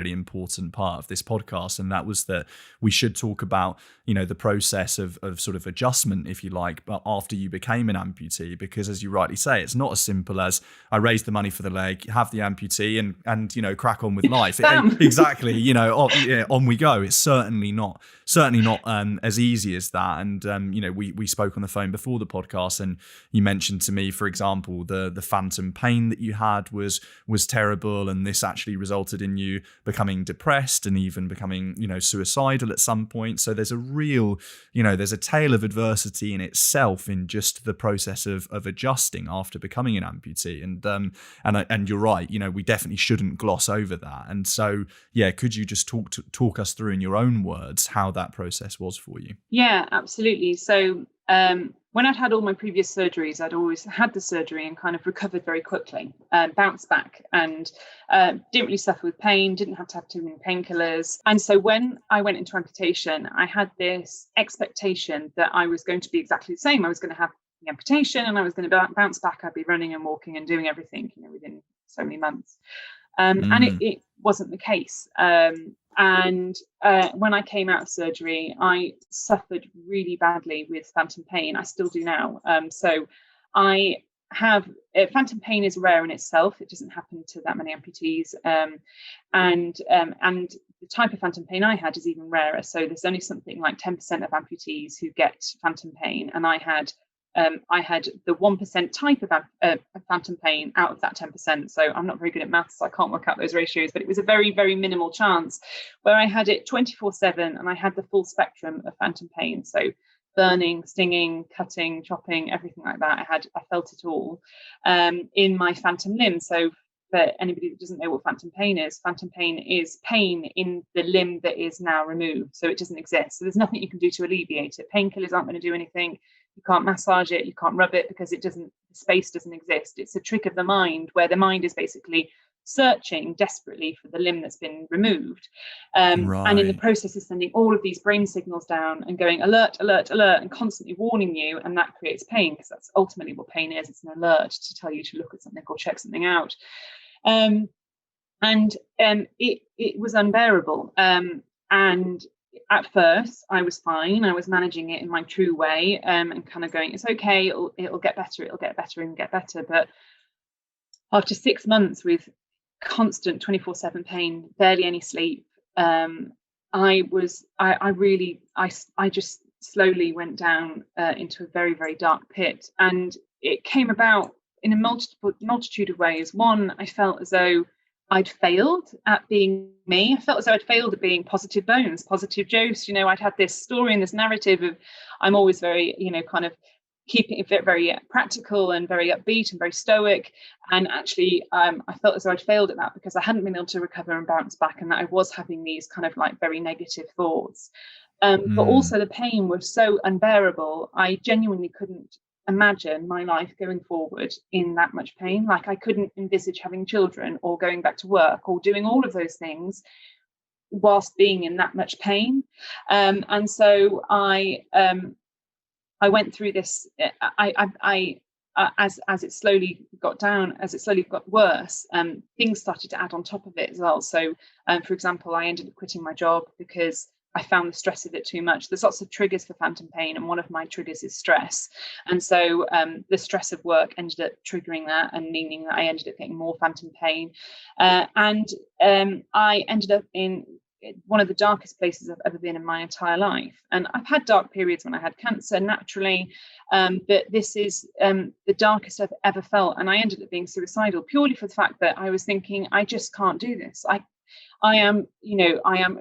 really important part of this podcast, and that was that we should talk about, the process of sort of adjustment, if you like, but after you became an amputee, because as you rightly say, it's not as simple as I raise the money for the leg, have the amputee, and crack on with life. Exactly, on we go. It's certainly not as easy as that. And we spoke on the phone before the podcast, and you mentioned to me, for example, the phantom pain that you had was terrible, and this actually resulted in you becoming depressed and even becoming, suicidal at some point. So there's a real, there's a tale of adversity in itself in just the process of adjusting after becoming an amputee. And you're right, we definitely shouldn't gloss over that. And so, could you just talk us through in your own words how that process was for you? Yeah, absolutely. So when I'd had all my previous surgeries, I'd always had the surgery and kind of recovered very quickly, bounced back, and didn't really suffer with pain, didn't have to have too many painkillers. And so when I went into amputation, I had this expectation that I was going to be exactly the same. I was going to have the amputation and I was going to bounce back. I'd be running and walking and doing everything, within so many months. And it wasn't the case. And when I came out of surgery, I suffered really badly with phantom pain. I still do now. So I have phantom pain is rare in itself. It doesn't happen to that many amputees. And the type of phantom pain I had is even rarer. So there's only something like 10% of amputees who get phantom pain. And I had the 1% type of phantom pain out of that 10%. So I'm not very good at maths, so I can't work out those ratios, but it was a very, very minimal chance where I had it 24/7 and I had the full spectrum of phantom pain. So burning, stinging, cutting, chopping, everything like that. I felt it all in my phantom limb. So for anybody that doesn't know what phantom pain is pain in the limb that is now removed. So it doesn't exist. So there's nothing you can do to alleviate it. Painkillers aren't going to do anything. You can't massage it, you can't rub it, because the space doesn't exist. It's a trick of the mind, where the mind is basically searching desperately for the limb that's been removed. Right. And in the process of sending all of these brain signals down and going alert, alert, alert, and constantly warning you, and that creates pain, because that's ultimately what pain is. It's an alert to tell you to look at something or check something out. It was unbearable. And at first I was fine. I was managing it in my true way, and kind of going, it's okay, it'll get better and get better. But after 6 months with constant 24/7 pain, barely any sleep, I just slowly went down into a very, very dark pit. And it came about in a multitude of ways. One, I felt as though I'd failed at being me. I felt as though I'd failed at being positive Bones, positive Jose. I'd had this story and this narrative of I'm always very, kind of keeping it very practical and very upbeat and very stoic. And actually, I felt as though I'd failed at that, because I hadn't been able to recover and bounce back, and that I was having these kind of like very negative thoughts. But also the pain was so unbearable. I genuinely couldn't imagine my life going forward in that much pain. Like, I couldn't envisage having children or going back to work or doing all of those things whilst being in that much pain. And so I went through this. As it slowly got worse, things started to add on top of it as well. So, for example, I ended up quitting my job because I found the stress of it too much. There's lots of triggers for phantom pain, and one of my triggers is stress. And so the stress of work ended up triggering that, and meaning that I ended up getting more phantom pain. And I ended up in one of the darkest places I've ever been in my entire life. And I've had dark periods when I had cancer naturally, but this is the darkest I've ever felt. And I ended up being suicidal purely for the fact that I was thinking, I just can't do this. I am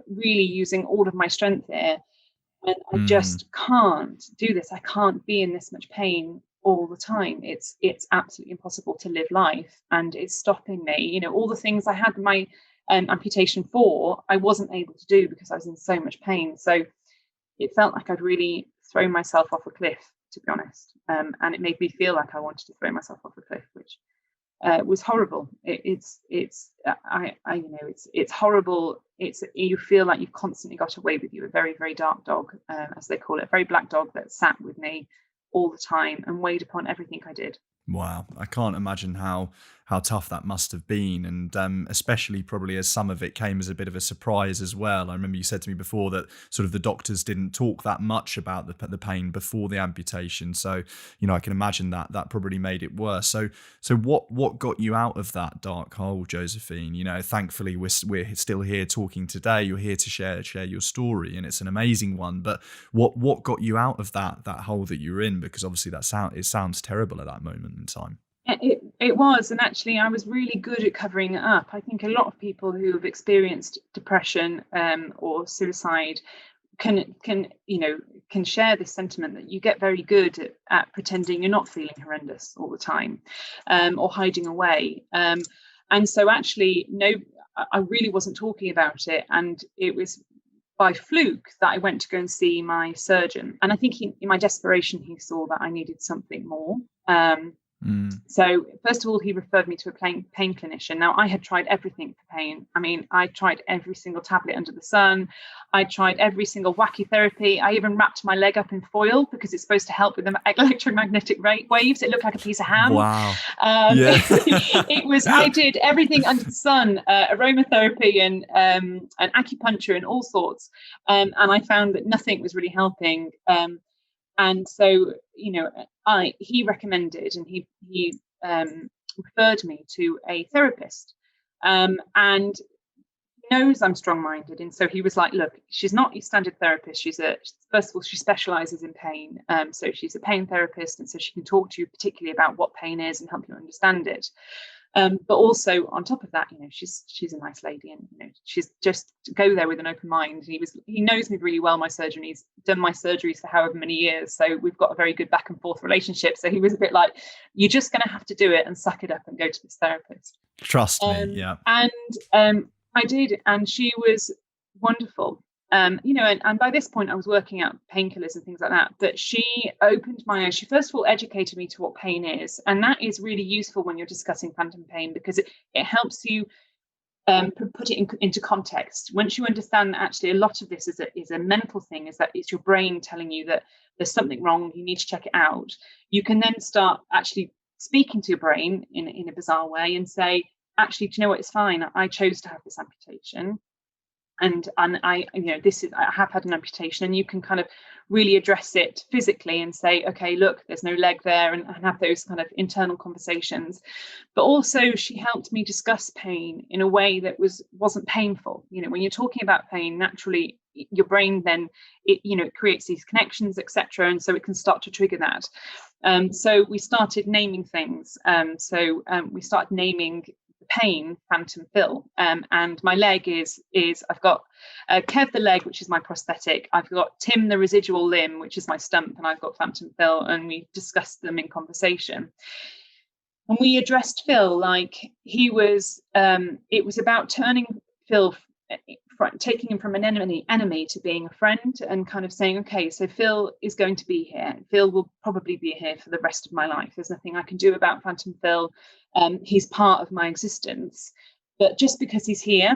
really using all of my strength here, and I just can't do this. I can't be in this much pain all the time. It's absolutely impossible to live life, and it's stopping me. All the things I had my amputation for, I wasn't able to do because I was in so much pain. So it felt like I'd really thrown myself off a cliff, to be honest, and it made me feel like I wanted to throw myself off a cliff, which was horrible. It's horrible. You feel like you've constantly got away with you, a very, very dark dog, as they call it, a very black dog that sat with me all the time and weighed upon everything I did. Wow, I can't imagine how how tough that must have been, and especially probably as some of it came as a bit of a surprise as well. I remember you said to me before that sort of the doctors didn't talk that much about the pain before the amputation, so I can imagine that that probably made it worse. So what got you out of that dark hole, Josephine? Thankfully we're still here talking today. You're here to share your story, and it's an amazing one. But what got you out of that hole that you're in? Because obviously it sounds terrible at that moment in time. It was, and actually, I was really good at covering it up. I think a lot of people who have experienced depression or suicide can share this sentiment that you get very good at pretending you're not feeling horrendous all the time, or hiding away. And so, actually, no, I really wasn't talking about it, and it was by fluke that I went to go and see my surgeon. And I think in my desperation, he saw that I needed something more. So first of all, he referred me to a pain clinician. Now, I had tried everything for pain. I mean, I tried every single tablet under the sun. I tried every single wacky therapy. I even wrapped my leg up in foil because it's supposed to help with the electromagnetic waves. It looked like a piece of ham. Wow. I did everything under the sun, aromatherapy and acupuncture and all sorts. And I found that nothing was really helping. And so, he recommended, and he referred me to a therapist, and he knows I'm strong-minded. And so he was like, look, she's not your standard therapist. First of all, she specializes in pain. So she's a pain therapist. And so she can talk to you particularly about what pain is and help you understand it. But also on top of that, she's a nice lady, and she's just go there with an open mind. He knows me really well, my surgeon. He's done my surgeries for however many years, so we've got a very good back and forth relationship. So he was a bit like, you're just going to have to do it and suck it up and go to this therapist. Trust me, yeah. And I did, and she was wonderful. And by this point I was working out painkillers and things like that, but she opened my eyes. She first of all educated me to what pain is, and that is really useful when you're discussing phantom pain, because it helps you put it into context. Once you understand that actually a lot of this is a mental thing, is that it's your brain telling you that there's something wrong, you need to check it out, you can then start actually speaking to your brain in a bizarre way and say, actually, do you know what, it's fine, I chose to have this amputation. And I have had an amputation, and you can kind of really address it physically and say, okay, look, there's no leg there, and have those kind of internal conversations. But also she helped me discuss pain in a way that wasn't painful. When you're talking about pain, naturally your brain then it creates these connections, etc., and so it can start to trigger that. So we started naming things. We started naming pain phantom Phil, and my leg is I've got Kev the leg, which is my prosthetic, I've got Tim the residual limb, which is my stump, and I've got phantom Phil, and we discussed them in conversation. And we addressed Phil like he was it was about turning Phil, taking him from an enemy to being a friend, and kind of saying, okay, so Phil is going to be here. Phil will probably be here for the rest of my life. There's nothing I can do about phantom Phil. He's part of my existence. But just because he's here,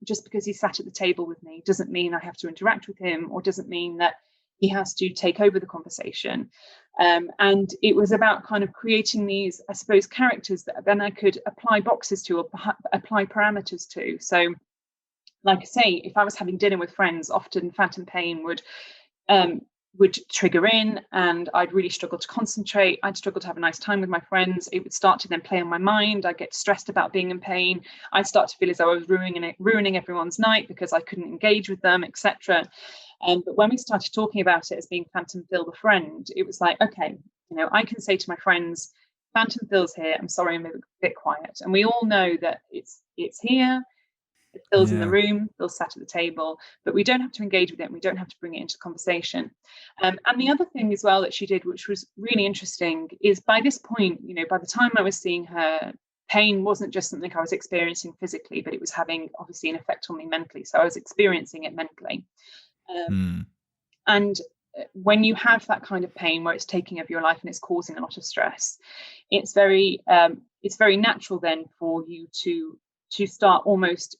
just because he's sat at the table with me, doesn't mean I have to interact with him, or doesn't mean that he has to take over the conversation. And it was about kind of creating these, I suppose, characters that then I could apply boxes to, or apply parameters to. So like I say, if I was having dinner with friends, often phantom pain would trigger in, and I'd really struggle to concentrate. I'd struggle to have a nice time with my friends. It would start to then play on my mind. I'd get stressed about being in pain. I'd start to feel as though I was ruining everyone's night because I couldn't engage with them, etc. But when we started talking about it as being phantom Phil the friend, it was like, okay, I can say to my friends, phantom Phil's here. I'm sorry, I'm a bit quiet. And we all know that it's here. Phil's in the room, Phil's sat at the table, but we don't have to engage with it, and we don't have to bring it into conversation. And the other thing as well that she did, which was really interesting, is by this point, by the time I was seeing her, pain wasn't just something I was experiencing physically, but it was having obviously an effect on me mentally. So I was experiencing it mentally. And when you have that kind of pain where it's taking over your life and it's causing a lot of stress, it's very natural then for you to start almost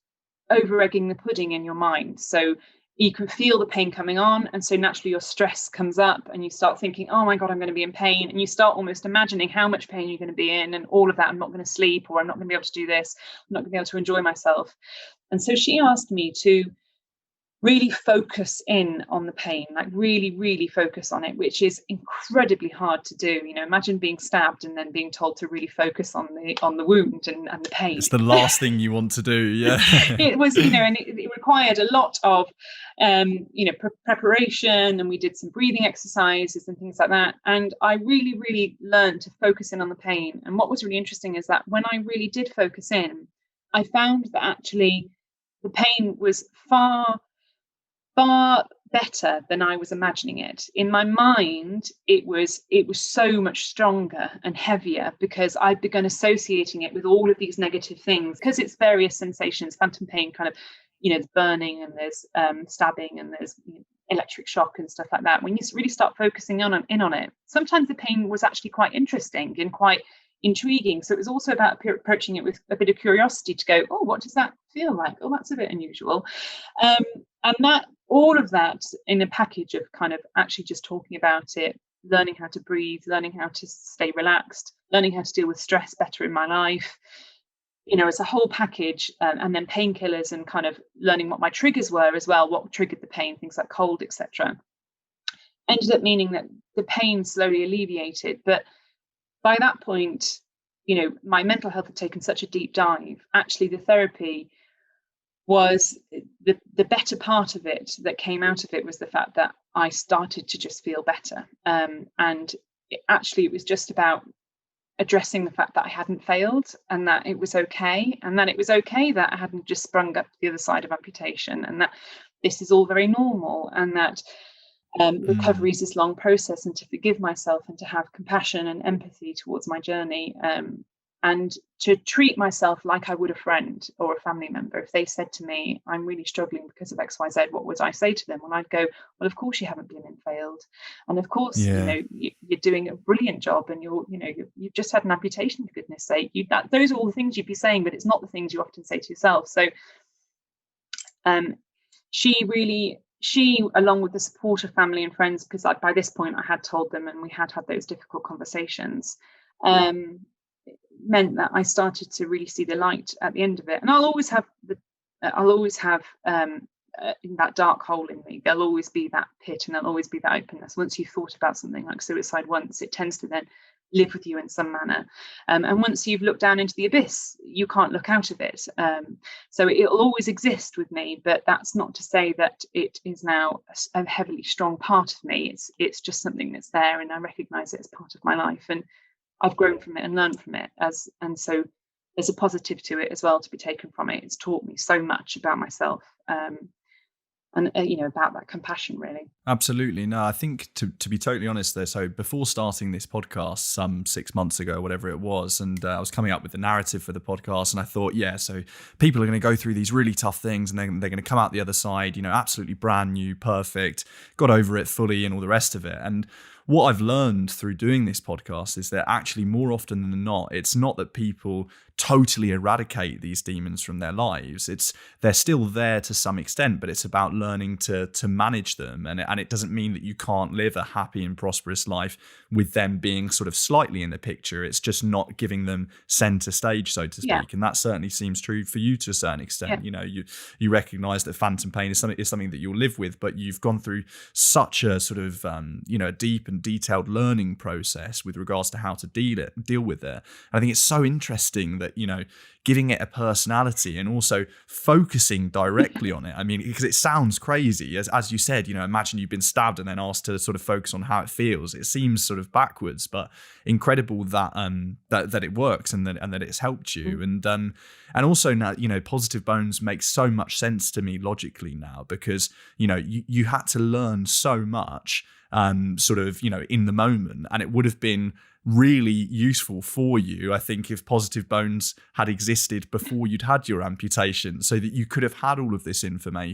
over egging the pudding in your mind. So you can feel the pain coming on, and so naturally your stress comes up and you start thinking, oh my god, I'm going to be in pain, and you start almost imagining how much pain you're going to be in and all of that. I'm not going to sleep, or I'm not going to be able to do this, I'm not going to be able to enjoy myself. And so she asked me to really focus in on the pain, like really, really focus on it, which is incredibly hard to do. Imagine being stabbed and then being told to really focus on the wound and the pain. It's the last thing you want to do. Yeah. It was, and it required a lot of, preparation, and we did some breathing exercises and things like that. And I really, really learned to focus in on the pain. And what was really interesting is that when I really did focus in, I found that actually the pain was far better than I was imagining it. In my mind, it was so much stronger and heavier because I'd begun associating it with all of these negative things, because it's various sensations. Phantom pain, kind of, there's burning, and there's stabbing, and there's electric shock and stuff like that. When you really start focusing in on it, sometimes the pain was actually quite interesting and quite intriguing. So it was also about approaching it with a bit of curiosity to go, oh, what does that feel like? Oh, that's a bit unusual. And that, all of that in a package of kind of actually just talking about it, learning how to breathe, learning how to stay relaxed, learning how to deal with stress better in my life, it's a whole package. And then painkillers, and kind of learning what my triggers were as well, what triggered the pain, things like cold, etc. Ended up meaning that the pain slowly alleviated. But by that point, my mental health had taken such a deep dive. Actually, the therapy was the better part of it that came out of it, was the fact that I started to just feel better. And it was just about addressing the fact that I hadn't failed, and that it was okay, and that it was okay that I hadn't just sprung up the other side of amputation, and that this is all very normal, and that recovery is this long process, and to forgive myself and to have compassion and empathy towards my journey, and to treat myself like I would a friend or a family member. If they said to me, I'm really struggling because of XYZ, what would I say to them? Well, I'd go, well, of course you haven't been and failed. And of course, you're doing a brilliant job, and you've just had an amputation, for goodness sake. Those are all the things you'd be saying, but it's not the things you often say to yourself. So she, along with the support of family and friends, because by this point I had told them and we had those difficult conversations, meant that I started to really see the light at the end of it. And I'll always have that dark hole in me. There'll always be that pit, and there'll always be that openness. Once you've thought about something like suicide once, it tends to then live with you in some manner. And once you've looked down into the abyss, you can't look out of it. So it'll always exist with me, but that's not to say that it is now a heavily strong part of me. It's just something that's there, and I recognize it as part of my life, and I've grown from it and learned from it. And so there's a positive to it as well to be taken from it. It's taught me so much about myself. And about that compassion, really. Absolutely. No, I think to be totally honest there, so before starting this podcast some 6 months ago, whatever it was, and I was coming up with the narrative for the podcast, and I thought, so people are going to go through these really tough things, and they're going to come out the other side, absolutely brand new, perfect, got over it fully, and all the rest of it. And what I've learned through doing this podcast is that actually more often than not, it's not that people totally eradicate these demons from their lives. They're still there to some extent, but it's about learning to manage them. And it doesn't mean that you can't live a happy and prosperous life with them being sort of slightly in the picture. It's just not giving them center stage, so to speak. Yeah. And that certainly seems true for you to a certain extent. Yeah. You recognize that phantom pain is something that you'll live with, but you've gone through such a sort of a deep and detailed learning process with regards to how to deal with it. And I think it's so interesting that giving it a personality and also focusing directly on it. I mean, because it sounds crazy, as you said, imagine you've been stabbed and then asked to sort of focus on how it feels. It seems sort of backwards, but incredible that that it works and that it's helped you. And also now, Positive Bones makes so much sense to me logically now, because you had to learn so much in the moment, and it would have been really useful for you, I think, if Positive Bones had existed before you'd had your amputation, so that you could have had all of this information